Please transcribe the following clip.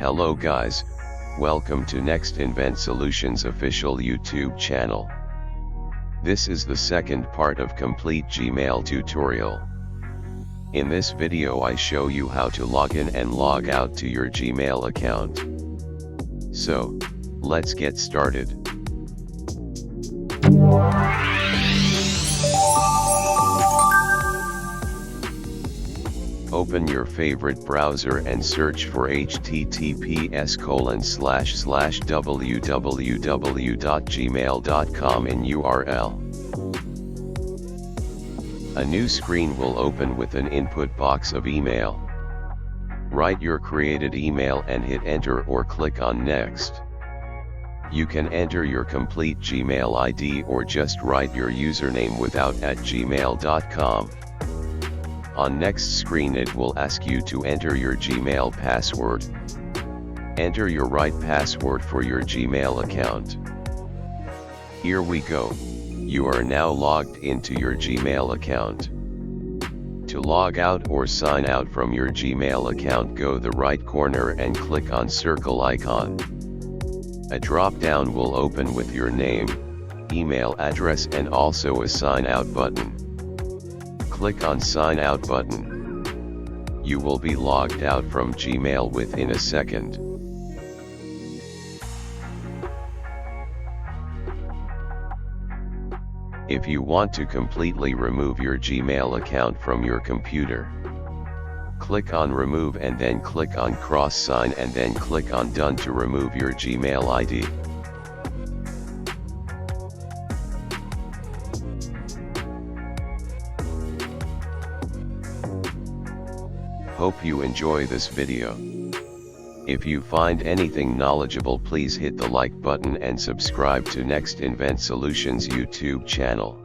Hello guys, welcome to Nxt Invent Solutions official YouTube channel. This is the second part of complete Gmail tutorial. In this video I show you how to log in and log out to your Gmail account. So, let's get started. Open your favorite browser and search for https://www.gmail.com in URL. A new screen will open with an input box of email. Write your created email and hit enter or click on next. You can enter your complete Gmail ID or just write your username without @gmail.com. On next screen it will ask you to enter your Gmail password. Enter your right password for your Gmail account. Here we go. You are now logged into your Gmail account. To log out or sign out from your Gmail account, go the right corner and click on circle icon. A drop-down will open with your name, email address and also a sign out button. Click on sign out button. You will be logged out from Gmail within a second. If you want to completely remove your Gmail account from your computer, click on remove and then click on cross sign and then click on done to remove your Gmail ID. Hope you enjoy this video. If you find anything knowledgeable, please hit the like button and subscribe to Nxt Invent Solutions YouTube channel.